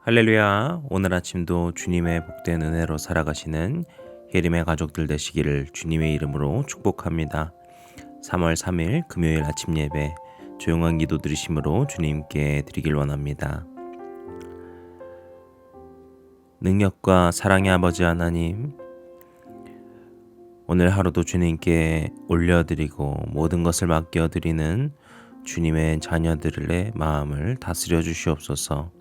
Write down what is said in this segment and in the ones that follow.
할렐루야. 오늘 아침도 주님의 복된 은혜로 살아가시는 예림의 가족들 되시기를 주님의 이름으로 축복합니다. 3월 3일 금요일 아침 예배 조용한 기도 들으심으로 주님께 드리길 원합니다. 능력과 사랑의 아버지 하나님, 오늘 하루도 주님께 올려드리고 모든 것을 맡겨드리는 주님의 자녀들의 마음을 다스려 주시옵소서.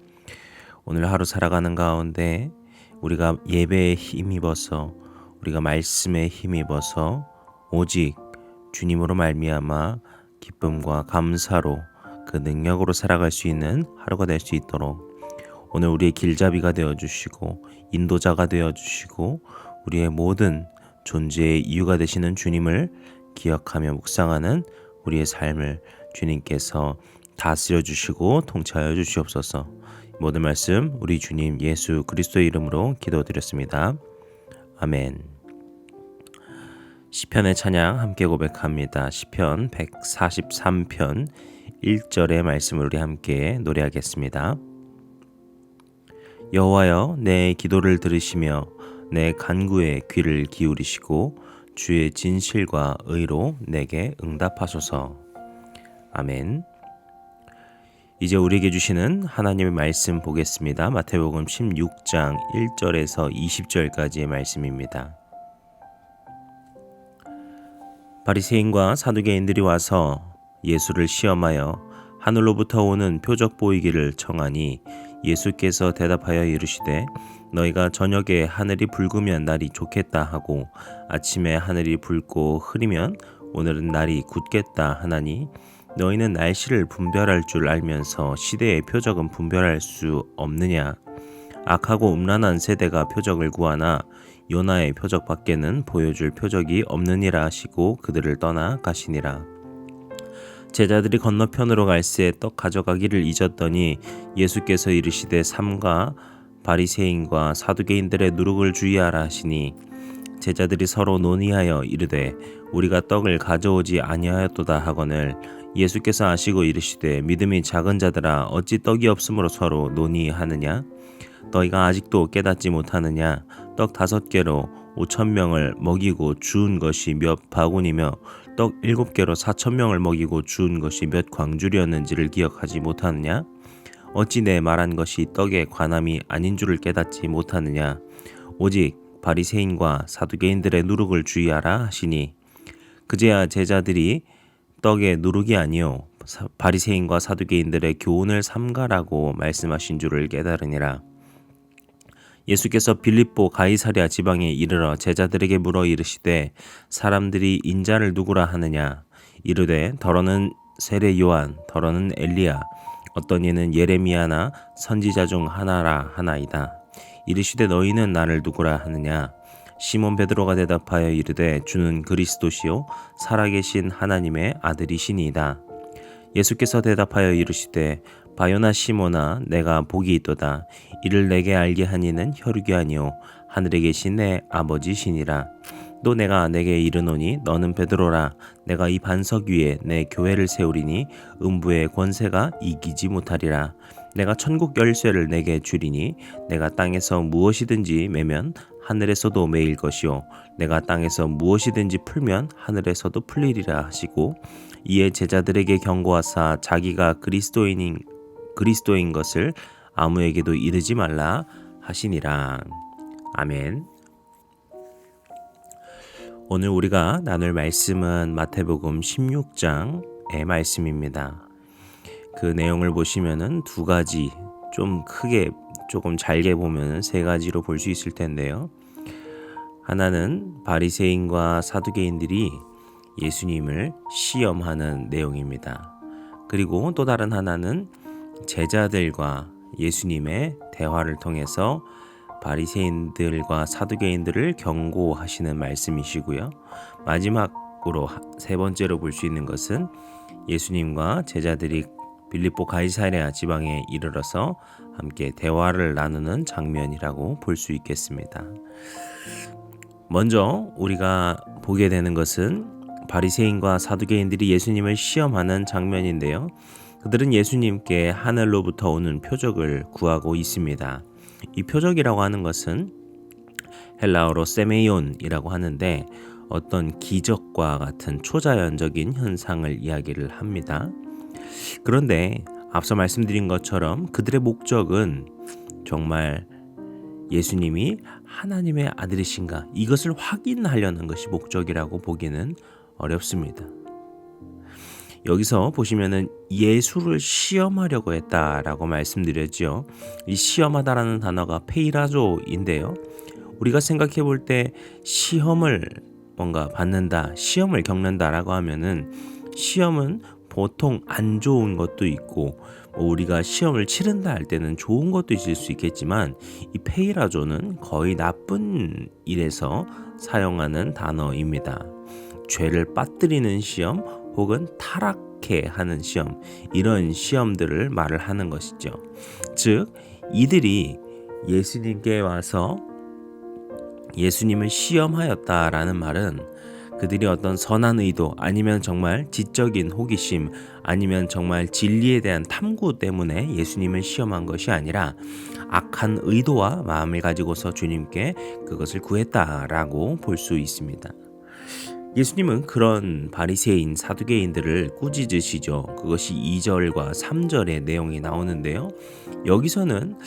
오늘 하루 살아가는 가운데 우리가 예배에 힘입어서, 우리가 말씀에 힘입어서 오직 주님으로 말미암아 기쁨과 감사로 그 능력으로 살아갈 수 있는 하루가 될 수 있도록 오늘 우리의 길잡이가 되어주시고 인도자가 되어주시고 우리의 모든 존재의 이유가 되시는 주님을 기억하며 묵상하는 우리의 삶을 주님께서 다스려 주시고 통치하여 주시옵소서. 모든 말씀 우리 주님 예수 그리스도의 이름으로 기도드렸습니다. 아멘. 시편의 찬양 함께 고백합니다. 시편 143편 1절의 말씀을 우리 함께 노래하겠습니다. 여호와여, 내 기도를 들으시며 내 간구에 귀를 기울이시고 주의 진실과 의로 내게 응답하소서. 아멘. 이제 우리에게 주시는 하나님의 말씀 보겠습니다. 마태복음 16장 1절에서 20절까지의 말씀입니다. 바리새인과 사두개인들이 와서 예수를 시험하여 하늘로부터 오는 표적 보이기를 청하니 예수께서 대답하여 이르시되 너희가 저녁에 하늘이 붉으면 날이 좋겠다 하고 아침에 하늘이 붉고 흐리면 오늘은 날이 굳겠다 하나니 너희는 날씨를 분별할 줄 알면서 시대의 표적은 분별할 수 없느냐? 악하고 음란한 세대가 표적을 구하나 요나의 표적 밖에는 보여줄 표적이 없느니라 하시고 그들을 떠나 가시니라. 제자들이 건너편으로 갈새 떡 가져가기를 잊었더니 예수께서 이르시되 삼가 바리새인과 사두개인들의 누룩을 주의하라 하시니 제자들이 서로 논의하여 이르되 우리가 떡을 가져오지 아니하였도다 하거늘 예수께서 아시고 이르시되 믿음이 작은 자들아 어찌 떡이 없으므로 서로 논의하느냐? 너희가 아직도 깨닫지 못하느냐? 떡 5개로 5,000명을 먹이고 주운 것이 몇 바구니며 떡 7개로 4,000명을 먹이고 주운 것이 몇 광주리였는지를 기억하지 못하느냐? 어찌 내 말한 것이 떡에 관함이 아닌 줄을 깨닫지 못하느냐? 오직 바리새인과 사두개인들의 누룩을 주의하라 하시니 그제야 제자들이 떡의 누룩이 아니요 바리새인과 사두개인들의 교훈을 삼가라고 말씀하신 줄을 깨달으니라. 예수께서 빌립보 가이사랴 지방에 이르러 제자들에게 물어 이르시되 사람들이 인자를 누구라 하느냐? 이르되 더러는 세례 요한, 더러는 엘리야, 어떤 이는 예레미야나 선지자 중 하나라 하나이다. 이르시되 너희는 나를 누구라 하느냐? 시몬 베드로가 대답하여 이르되 주는 그리스도시요 살아계신 하나님의 아들이시니이다. 예수께서 대답하여 이르시되 바요나 시몬아 내가 복이 있도다. 이를 내게 알게 하니는 혈육이 아니요 하늘에 계신 내 아버지시니라. 또 내가 내게 이르노니 너는 베드로라. 내가 이 반석 위에 내 교회를 세우리니 음부의 권세가 이기지 못하리라. 내가 천국 열쇠를 내게 주리니 내가 땅에서 무엇이든지 매면 하늘에서도 매일 것이요 내가 땅에서 무엇이든지 풀면 하늘에서도 풀리리라 하시고 이에 제자들에게 경고하사 자기가 그리스도인 것을 아무에게도 이르지 말라 하시니라. 아멘. 오늘 우리가 나눌 말씀은 마태복음 16장의 말씀입니다. 그 내용을 보시면은 두 가지, 좀 크게 조금 잘게 보면 세 가지로 볼 수 있을 텐데요. 하나는 바리새인과 사두개인들이 예수님을 시험하는 내용입니다. 그리고 또 다른 하나는 제자들과 예수님의 대화를 통해서 바리새인들과 사두개인들을 경고하시는 말씀이시고요. 마지막으로 세 번째로 볼 수 있는 것은 예수님과 제자들이 빌립보 가이사랴 지방에 이르러서 함께 대화를 나누는 장면이라고 볼 수 있겠습니다. 먼저 우리가 보게 되는 것은 바리새인과 사두개인들이 예수님을 시험하는 장면인데요. 그들은 예수님께 하늘로부터 오는 표적을 구하고 있습니다. 이 표적이라고 하는 것은 헬라어로 세메이온이라고 하는데 어떤 기적과 같은 초자연적인 현상을 이야기를 합니다. 그런데 앞서 말씀드린 것처럼 그들의 목적은 정말 예수님이 하나님의 아들이신가 이것을 확인하려는 것이 목적이라고 보기는 어렵습니다. 여기서 보시면은 예수를 시험하려고 했다라고 말씀드렸죠. 이 시험하다라는 단어가 페이라조인데요. 우리가 생각해 볼 때 시험을 뭔가 받는다, 시험을 겪는다라고 하면은 시험은 보통 안 좋은 것도 있고 우리가 시험을 치른다 할 때는 좋은 것도 있을 수 있겠지만 이 페이라조는 거의 나쁜 일에서 사용하는 단어입니다. 죄를 빠뜨리는 시험 혹은 타락해 하는 시험 이런 시험들을 말을 하는 것이죠. 즉 이들이 예수님께 와서 예수님을 시험하였다라는 말은 그들이 어떤 선한 의도 아니면 정말 지적인 호기심 아니면 정말 진리에 대한 탐구 때문에 예수님을 시험한 것이 아니라 악한 의도와 마음을 가지고서 주님께 그것을 구했다라고 볼 수 있습니다. 예수님은 그런 바리새인 사두개인들을 꾸짖으시죠. 그것이 2절과 3절의 내용이 나오는데요. 여기서는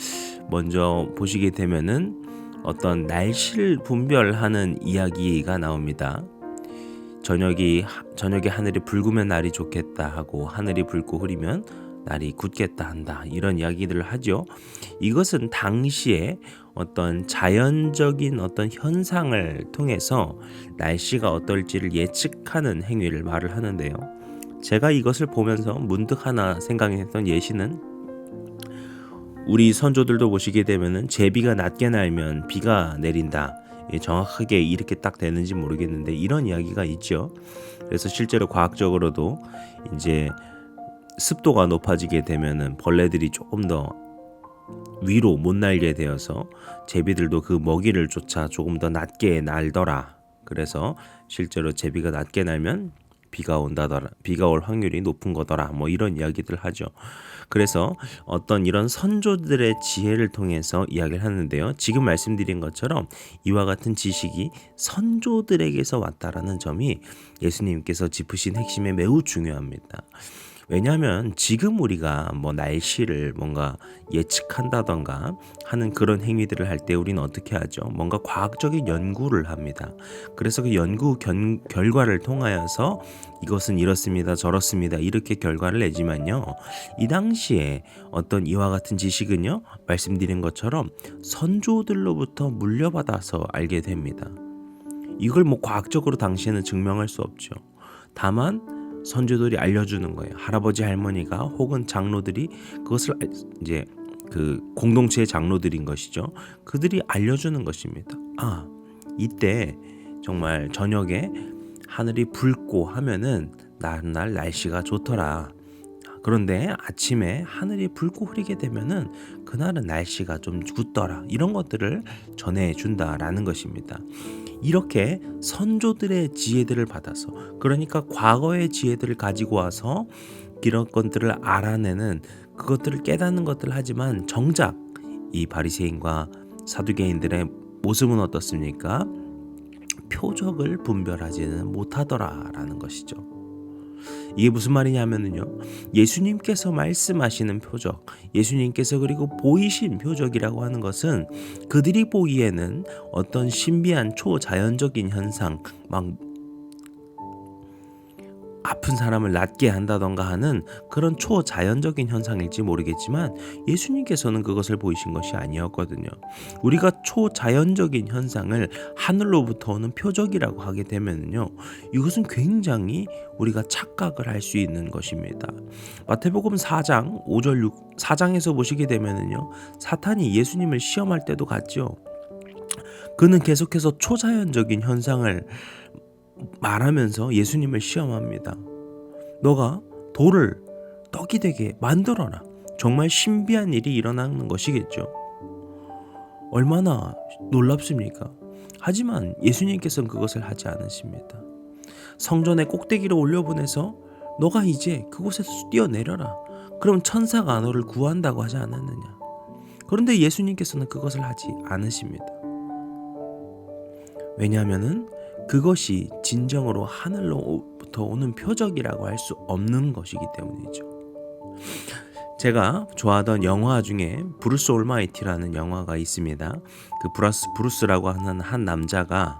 먼저 보시게 되면은 어떤 날씨를 분별하는 이야기가 나옵니다. 저녁에 하늘이 붉으면 날이 좋겠다 하고 하늘이 붉고 흐리면 날이 굳겠다 한다 이런 이야기들을 하죠. 이것은 당시에 어떤 자연적인 어떤 현상을 통해서 날씨가 어떨지를 예측하는 행위를 말을 하는데요. 제가 이것을 보면서 문득 하나 생각했던 예시는 우리 선조들도 보시게 되면은 제비가 낮게 날면 비가 내린다. 정확하게 이렇게 딱 되는지 모르겠는데 이런 이야기가 있죠. 그래서 실제로 과학적으로도 이제 습도가 높아지게 되면은 벌레들이 조금 더 위로 못 날게 되어서 제비들도 그 먹이를 쫓아 조금 더 낮게 날더라. 그래서 실제로 제비가 낮게 날면 비가 온다더라. 비가 올 확률이 높은 거더라. 뭐 이런 이야기들 하죠. 그래서 어떤 이런 선조들의 지혜를 통해서 이야기를 하는데요. 지금 말씀드린 것처럼 이와 같은 지식이 선조들에게서 왔다라는 점이 예수님께서 짚으신 핵심에 매우 중요합니다. 왜냐하면 지금 우리가 뭐 날씨를 뭔가 예측한다던가 하는 그런 행위들을 할 때 우리는 어떻게 하죠? 뭔가 과학적인 연구를 합니다. 그래서 그 연구 결과를 통하여서 이것은 이렇습니다, 저렇습니다 이렇게 결과를 내지만요. 이 당시에 어떤 이와 같은 지식은요, 말씀드린 것처럼 선조들로부터 물려받아서 알게 됩니다. 이걸 뭐 과학적으로 당시에는 증명할 수 없죠. 다만 선조들이 알려주는 거예요. 할아버지 할머니가 혹은 장로들이 그것을 이제 그 공동체의 장로들인 것이죠. 그들이 알려주는 것입니다. 아, 이때 정말 저녁에 하늘이 붉고 하면은 다음날 날씨가 좋더라. 그런데 아침에 하늘이 붉고 흐리게 되면은 그날은 날씨가 좀 굳더라. 이런 것들을 전해준다라는 것입니다. 이렇게 선조들의 지혜들을 받아서, 그러니까 과거의 지혜들을 가지고 와서 이런 것들을 알아내는, 그것들을 깨닫는 것들을 하지만 정작 이 바리새인과 사두개인들의 모습은 어떻습니까? 표적을 분별하지는 못하더라라는 것이죠. 이게 무슨 말이냐면요, 예수님께서 말씀하시는 표적, 예수님께서 그리고 보이신 표적이라고 하는 것은 그들이 보기에는 어떤 신비한 초자연적인 현상, 막 아픈 사람을 낫게 한다던가 하는 그런 초자연적인 현상일지 모르겠지만 예수님께서는 그것을 보이신 것이 아니었거든요. 우리가 초자연적인 현상을 하늘로부터 오는 표적이라고 하게 되면요, 이것은 굉장히 우리가 착각을 할 수 있는 것입니다. 마태복음 4장 5절 4장에서 보시게 되면요, 사탄이 예수님을 시험할 때도 같죠. 그는 계속해서 초자연적인 현상을 말하면서 예수님을 시험합니다. 너가 돌을 떡이 되게 만들어라. 정말 신비한 일이 일어나는 것이겠죠. 얼마나 놀랍습니까? 하지만 예수님께서는 그것을 하지 않으십니다. 성전의 꼭대기로 올려보내서 너가 이제 그곳에서 뛰어내려라. 그럼 천사가 너를 구한다고 하지 않았느냐? 그런데 예수님께서는 그것을 하지 않으십니다. 왜냐하면은 그것이 진정으로 하늘로부터 오는 표적이라고 할 수 없는 것이기 때문이죠. 제가 좋아하던 영화 중에 브루스 올마이티라는 영화가 있습니다. 그 브루스라고 하는 한 남자가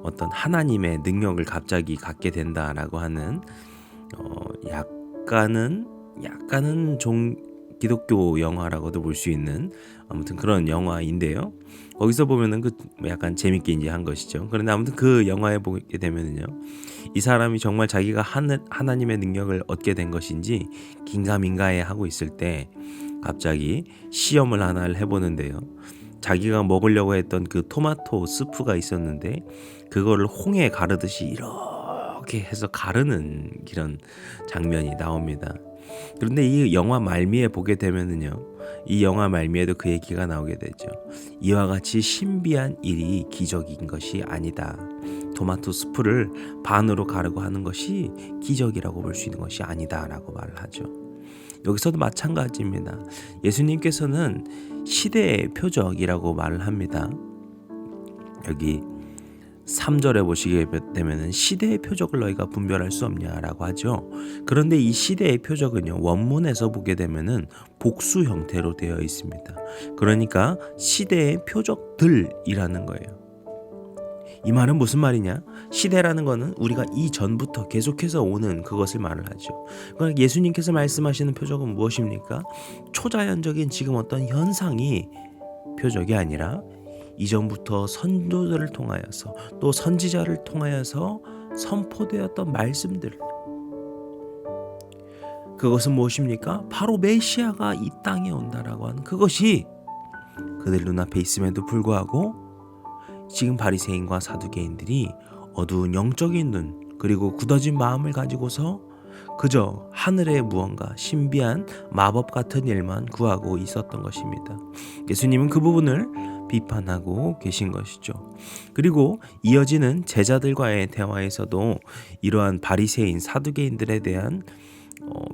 어떤 하나님의 능력을 갑자기 갖게 된다라고 하는 약간은 기독교 영화라고도 볼 수 있는 아무튼 그런 영화인데요. 거기서 보면은 그 약간 재밌게 이제 한 것이죠. 그런데 아무튼 그 영화에 보게 되면은요, 이 사람이 정말 자기가 하나님의 능력을 얻게 된 것인지 긴가민가해 하고 있을 때 갑자기 시험을 하나를 해보는데요. 자기가 먹으려고 했던 그 토마토 스프가 있었는데 그거를 홍에 가르듯이 이렇게 해서 가르는 이런 장면이 나옵니다. 그런데 이 영화 말미에 보게 되면은요, 이 영화 말미에도 그 얘기가 나오게 되죠. 이와 같이 신비한 일이 기적인 것이 아니다. 토마토 스프를 반으로 가르고 하는 것이 기적이라고 볼 수 있는 것이 아니다라고 말을 하죠. 여기서도 마찬가지입니다. 예수님께서는 시대의 표적이라고 말을 합니다. 여기 3절에 보시게 되면 시대의 표적을 너희가 분별할 수 없냐라고 하죠. 그런데 이 시대의 표적은요, 원문에서 보게 되면은 복수 형태로 되어 있습니다. 그러니까 시대의 표적들이라는 거예요. 이 말은 무슨 말이냐? 시대라는 거는 우리가 이전부터 계속해서 오는 그것을 말을 하죠. 그러니까 예수님께서 말씀하시는 표적은 무엇입니까? 초자연적인 지금 어떤 현상이 표적이 아니라 이전부터 선조들을 통하여서 또 선지자를 통하여서 선포되었던 말씀들, 그것은 무엇입니까? 바로 메시아가 이 땅에 온다라고 하는 그것이 그들 눈앞에 있음에도 불구하고 지금 바리새인과 사두개인들이 어두운 영적인 눈 그리고 굳어진 마음을 가지고서 그저 하늘의 무언가 신비한 마법 같은 일만 구하고 있었던 것입니다. 예수님은 그 부분을 비판하고 계신 것이죠. 그리고 이어지는 제자들과의 대화에서도 이러한 바리새인 사두개인들에 대한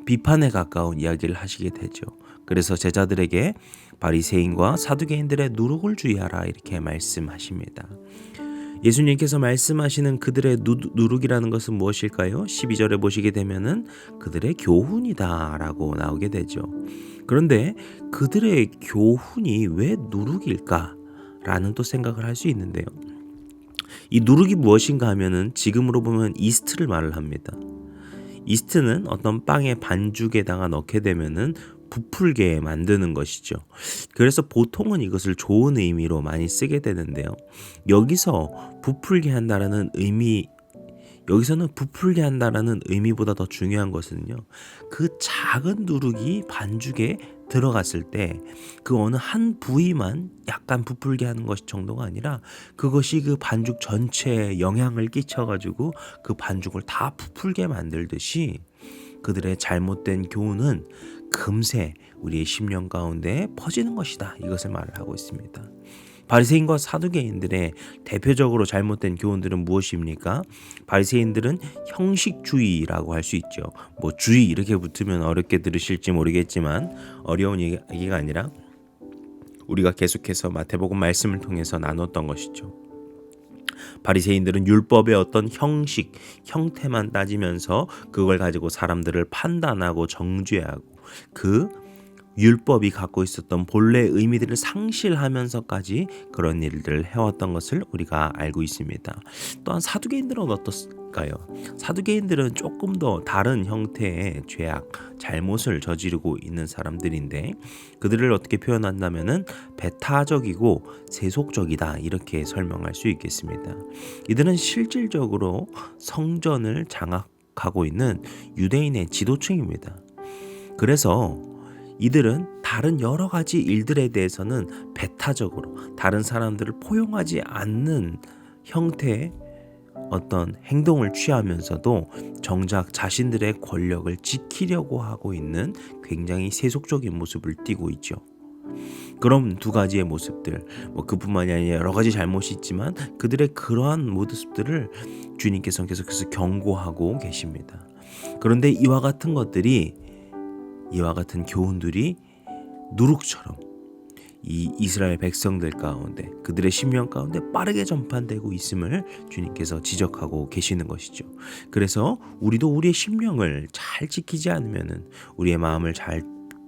비판에 가까운 이야기를 하시게 되죠. 그래서 제자들에게 바리새인과 사두개인들의 누룩을 주의하라 이렇게 말씀하십니다. 예수님께서 말씀하시는 그들의 누룩이라는 것은 무엇일까요? 12절에 보시게 되면은 그들의 교훈이다라고 나오게 되죠. 그런데 그들의 교훈이 왜 누룩일까라는 또 생각을 할 수 있는데요. 이 누룩이 무엇인가 하면은 지금으로 보면 이스트를 말을 합니다. 이스트는 어떤 빵의 반죽에다가 넣게 되면은 부풀게 만드는 것이죠. 그래서 보통은 이것을 좋은 의미로 많이 쓰게 되는데요. 여기서는 부풀게 한다라는 의미보다 더 중요한 것은요, 그 작은 누룩이 반죽에 들어갔을 때 그 어느 한 부위만 약간 부풀게 하는 것이 정도가 아니라 그것이 그 반죽 전체에 영향을 끼쳐가지고 그 반죽을 다 부풀게 만들듯이 그들의 잘못된 교훈은 금세 우리의 심령 가운데 퍼지는 것이다. 이것을 말을 하고 있습니다. 바리새인과 사두개인들의 대표적으로 잘못된 교훈들은 무엇입니까? 바리새인들은 형식주의라고 할 수 있죠. 뭐 주의 이렇게 붙으면 어렵게 들으실지 모르겠지만 어려운 얘기가 아니라 우리가 계속해서 마태복음 말씀을 통해서 나눴던 것이죠. 바리새인들은 율법의 어떤 형식, 형태만 따지면서 그걸 가지고 사람들을 판단하고 정죄하고 그 율법이 갖고 있었던 본래의 의미들을 상실하면서까지 그런 일들을 해왔던 것을 우리가 알고 있습니다. 또한 사두개인들은 어떻을까요? 사두개인들은 조금 더 다른 형태의 죄악, 잘못을 저지르고 있는 사람들인데 그들을 어떻게 표현한다면은 배타적이고 세속적이다 이렇게 설명할 수 있겠습니다. 이들은 실질적으로 성전을 장악하고 있는 유대인의 지도층입니다. 그래서 이들은 다른 여러 가지 일들에 대해서는 배타적으로 다른 사람들을 포용하지 않는 형태의 어떤 행동을 취하면서도 정작 자신들의 권력을 지키려고 하고 있는 굉장히 세속적인 모습을 띠고 있죠. 그럼 두 가지의 모습들, 그뿐만이 아니라 여러 가지 잘못이 있지만 그들의 그러한 모습들을 주님께서 계속해서 경고하고 계십니다. 그런데 이와 같은 것들이 이와 같은 교훈들이 누룩처럼 이 이스라엘 백성들 가운데 그들의 심령 가운데 빠르게 전파되고 있음을 주님께서 지적하고 계시는 것이죠. 그래서 우리도 우리의 심령을 잘 지키지 않으면은, 우리의 마음을 잘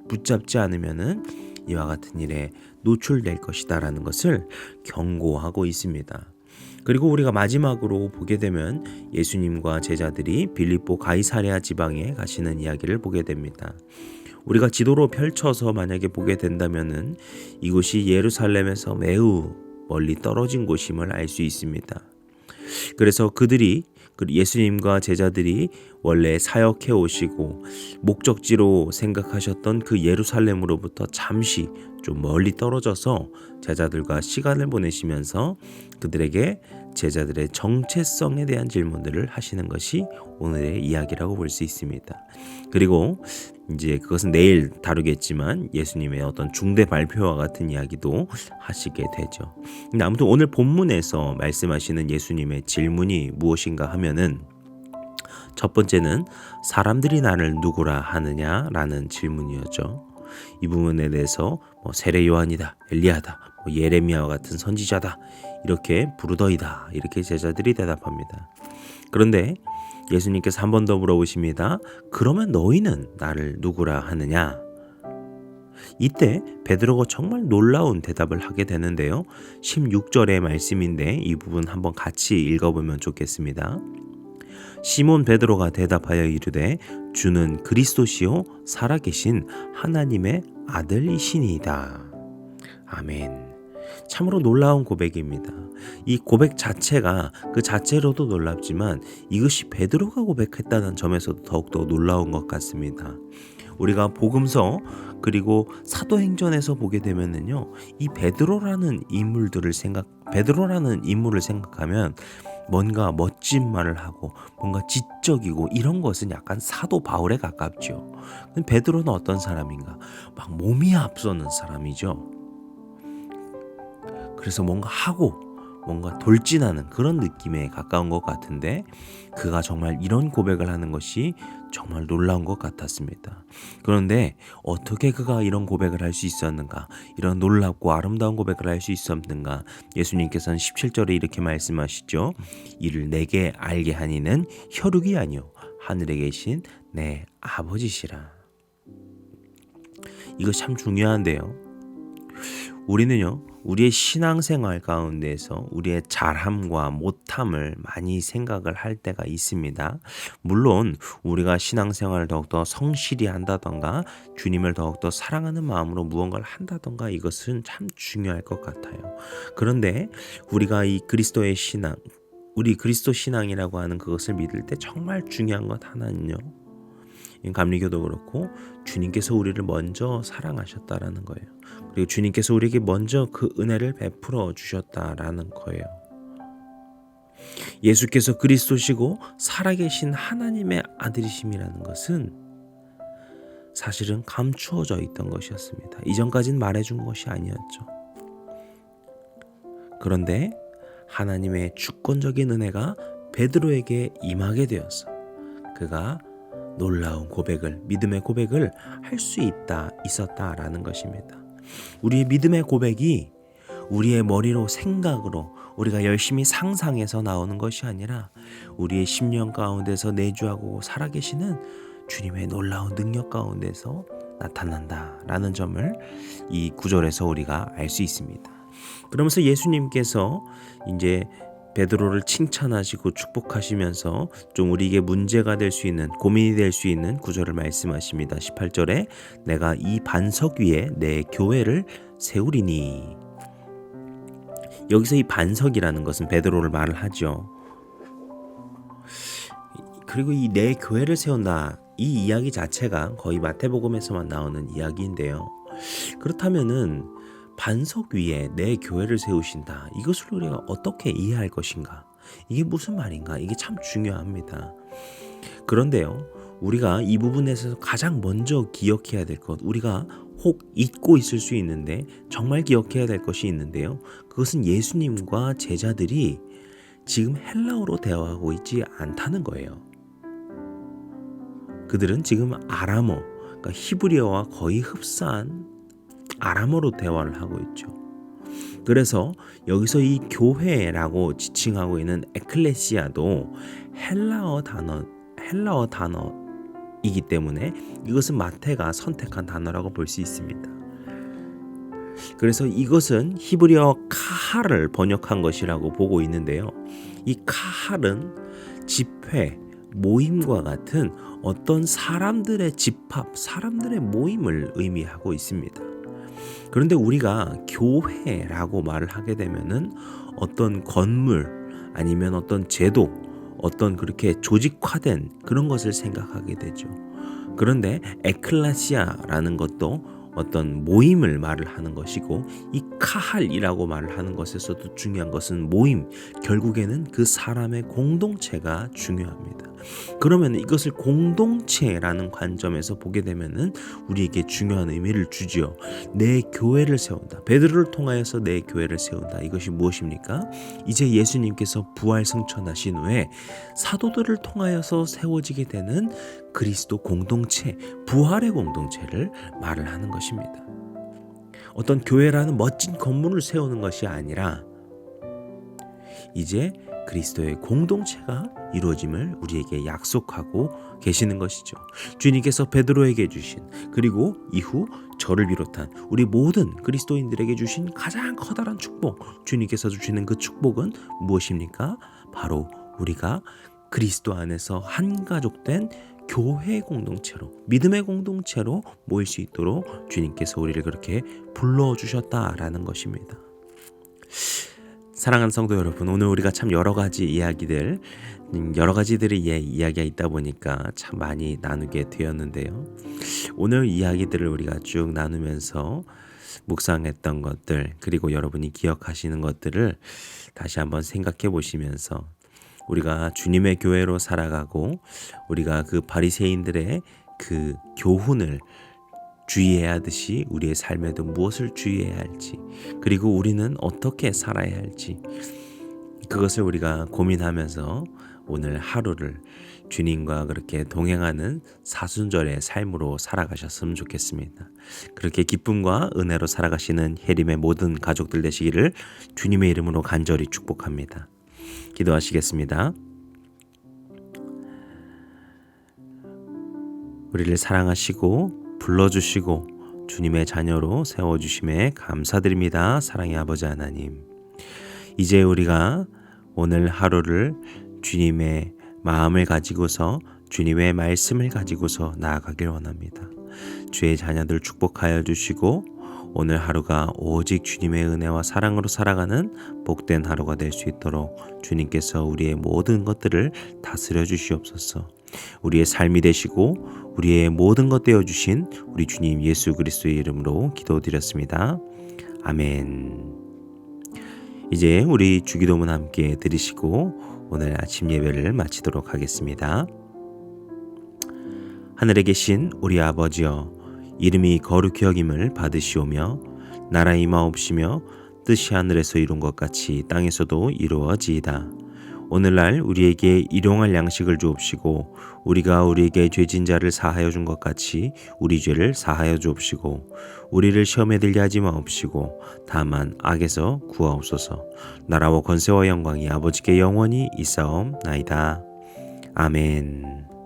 붙잡지 않으면은 이와 같은 일에 노출될 것이다라는 것을 경고하고 있습니다. 그리고 우리가 마지막으로 보게 되면 예수님과 제자들이 빌립보 가이사랴 지방에 가시는 이야기를 보게 됩니다. 우리가 지도로 펼쳐서 만약에 보게 된다면은 이곳이 예루살렘에서 매우 멀리 떨어진 곳임을 알 수 있습니다. 그래서 예수님과 제자들이 원래 사역해 오시고 목적지로 생각하셨던 그 예루살렘으로부터 잠시 좀 멀리 떨어져서 제자들과 시간을 보내시면서 그들에게 제자들의 정체성에 대한 질문들을 하시는 것이 오늘의 이야기라고 볼 수 있습니다. 그리고 이제 그것은 내일 다루겠지만 예수님의 어떤 중대 발표와 같은 이야기도 하시게 되죠. 근데 아무튼 오늘 본문에서 말씀하시는 예수님의 질문이 무엇인가 하면은, 첫 번째는 사람들이 나를 누구라 하느냐라는 질문이었죠. 이 부분에 대해서 세례 요한이다, 엘리야다, 예레미야와 같은 선지자다, 이렇게 부르더이다, 이렇게 제자들이 대답합니다. 그런데 예수님께서 한 번 더 물어보십니다. 그러면 너희는 나를 누구라 하느냐? 이때 베드로가 정말 놀라운 대답을 하게 되는데요. 16절의 말씀인데 이 부분 한번 같이 읽어보면 좋겠습니다. 시몬 베드로가 대답하여 이르되 주는 그리스도시요 살아계신 하나님의 아들이시니이다. 아멘. 참으로 놀라운 고백입니다. 이 고백 자체가 그 자체로도 놀랍지만 이것이 베드로가 고백했다는 점에서도 더욱더 놀라운 것 같습니다. 우리가 복음서 그리고 사도행전에서 보게 되면은요, 이 베드로라는 인물을 생각하면 뭔가 멋진 말을 하고 뭔가 지적이고 이런 것은 약간 사도 바울에 가깝죠. 베드로는 어떤 사람인가? 막 몸이 앞서는 사람이죠. 그래서 뭔가 하고 뭔가 돌진하는 그런 느낌에 가까운 것 같은데, 그가 정말 이런 고백을 하는 것이 정말 놀라운 것 같았습니다. 그런데 어떻게 그가 이런 고백을 할 수 있었는가, 이런 놀랍고 아름다운 고백을 할 수 있었는가? 예수님께서는 17절에 이렇게 말씀하시죠. 이를 내게 알게 하니는 혈육이 아니요 하늘에 계신 내 아버지시라. 이거 참 중요한데요. 우리는요, 우리의 신앙생활 가운데서 우리의 잘함과 못함을 많이 생각을 할 때가 있습니다. 물론 우리가 신앙생활을 더욱더 성실히 한다던가 주님을 더욱더 사랑하는 마음으로 무언가를 한다던가 이것은 참 중요할 것 같아요. 그런데 우리가 이 그리스도의 신앙, 우리 그리스도 신앙이라고 하는 그것을 믿을 때 정말 중요한 것 하나는요, 감리교도 그렇고 주님께서 우리를 먼저 사랑하셨다라는 거예요. 그리고 주님께서 우리에게 먼저 그 은혜를 베풀어 주셨다라는 거예요. 예수께서 그리스도시고 살아계신 하나님의 아들이심이라는 것은 사실은 감추어져 있던 것이었습니다. 이전까지는 말해준 것이 아니었죠. 그런데 하나님의 주권적인 은혜가 베드로에게 임하게 되어서 그가 놀라운 고백을, 믿음의 고백을 할 수 있었다라는 것입니다. 우리의 믿음의 고백이 우리의 머리로 생각으로 우리가 열심히 상상해서 나오는 것이 아니라 우리의 심령 가운데서 내주하고 살아계시는 주님의 놀라운 능력 가운데서 나타난다라는 점을 이 구절에서 우리가 알 수 있습니다. 그러면서 예수님께서 이제 베드로를 칭찬하시고 축복하시면서 좀 우리에게 문제가 될 수 있는, 고민이 될 수 있는 구절을 말씀하십니다. 18절에 내가 이 반석 위에 내 교회를 세우리니. 여기서 이 반석이라는 것은 베드로를 말을 하죠. 그리고 이 내 교회를 세운다, 이 이야기 자체가 거의 마태복음에서만 나오는 이야기인데요. 그렇다면은 반석 위에 내 교회를 세우신다, 이것을 우리가 어떻게 이해할 것인가? 이게 무슨 말인가? 이게 참 중요합니다. 그런데요, 우리가 이 부분에서 가장 먼저 기억해야 될 것, 우리가 혹 잊고 있을 수 있는데 정말 기억해야 될 것이 있는데요. 그것은 예수님과 제자들이 지금 헬라어로 대화하고 있지 않다는 거예요. 그들은 지금 아람어, 그러니까 히브리어와 거의 흡사한 아람어로 대화를 하고 있죠. 그래서 여기서 이 교회라고 지칭하고 있는 에클레시아도 헬라어 단어이기 때문에 이것은 마태가 선택한 단어라고 볼 수 있습니다. 그래서 이것은 히브리어 카할을 번역한 것이라고 보고 있는데요. 이 카할은 집회, 모임과 같은 어떤 사람들의 집합, 사람들의 모임을 의미하고 있습니다. 그런데 우리가 교회라고 말을 하게 되면은 어떤 건물 아니면 어떤 제도, 어떤 그렇게 조직화된 그런 것을 생각하게 되죠. 그런데 에클레시아라는 것도 어떤 모임을 말을 하는 것이고, 이 카할이라고 말을 하는 것에서도 중요한 것은 모임, 결국에는 그 사람의 공동체가 중요합니다. 그러면 이것을 공동체라는 관점에서 보게 되면은 우리에게 중요한 의미를 주지요. 내 교회를 세운다. 베드로를 통하여서 내 교회를 세운다. 이것이 무엇입니까? 이제 예수님께서 부활 승천하신 후에 사도들을 통하여서 세워지게 되는 그리스도 공동체, 부활의 공동체를 말을 하는 것입니다. 어떤 교회라는 멋진 건물을 세우는 것이 아니라 이제 그리스도의 공동체가 이루어짐을 우리에게 약속하고 계시는 것이죠. 주님께서 베드로에게 주신, 그리고 이후 저를 비롯한 우리 모든 그리스도인들에게 주신 가장 커다란 축복, 주님께서 주시는 그 축복은 무엇입니까? 바로 우리가 그리스도 안에서 한 가족된 교회 공동체로, 믿음의 공동체로 모일 수 있도록 주님께서 우리를 그렇게 불러주셨다라는 것입니다. 사랑하는 성도 여러분, 오늘 우리가 참 여러 가지들의 이야기가 있다 보니까 참 많이 나누게 되었는데요. 오늘 이야기들을 우리가 쭉 나누면서 묵상했던 것들, 그리고 여러분이 기억하시는 것들을 다시 한번 생각해 보시면서 우리가 주님의 교회로 살아가고 우리가 그 바리새인들의 그 교훈을 주의해야 하듯이 우리의 삶에도 무엇을 주의해야 할지, 그리고 우리는 어떻게 살아야 할지, 그것을 우리가 고민하면서 오늘 하루를 주님과 그렇게 동행하는 사순절의 삶으로 살아가셨으면 좋겠습니다. 그렇게 기쁨과 은혜로 살아가시는 혜림의 모든 가족들 되시기를 주님의 이름으로 간절히 축복합니다. 기도하시겠습니다. 우리를 사랑하시고 불러주시고 주님의 자녀로 세워주심에 감사드립니다. 사랑의 아버지 하나님, 이제 우리가 오늘 하루를 주님의 마음을 가지고서, 주님의 말씀을 가지고서 나아가길 원합니다. 주의 자녀들 축복하여 주시고 오늘 하루가 오직 주님의 은혜와 사랑으로 살아가는 복된 하루가 될 수 있도록 주님께서 우리의 모든 것들을 다스려 주시옵소서. 우리의 삶이 되시고 우리의 모든 것 되어주신 우리 주님 예수 그리스도의 이름으로 기도드렸습니다. 아멘. 이제 우리 주기도문 함께 드리시고 오늘 아침 예배를 마치도록 하겠습니다. 하늘에 계신 우리 아버지여, 이름이 거룩히 여김을 받으시오며 나라 임하옵시며 뜻이 하늘에서 이룬 것 같이 땅에서도 이루어지이다. 오늘날 우리에게 일용할 양식을 주옵시고 우리가 우리에게 죄진 자를 사하여 준 것 같이 우리 죄를 사하여 주옵시고 우리를 시험에 들게 하지 마옵시고 다만 악에서 구하옵소서. 나라와 권세와 영광이 아버지께 영원히 있사옵나이다. 아멘.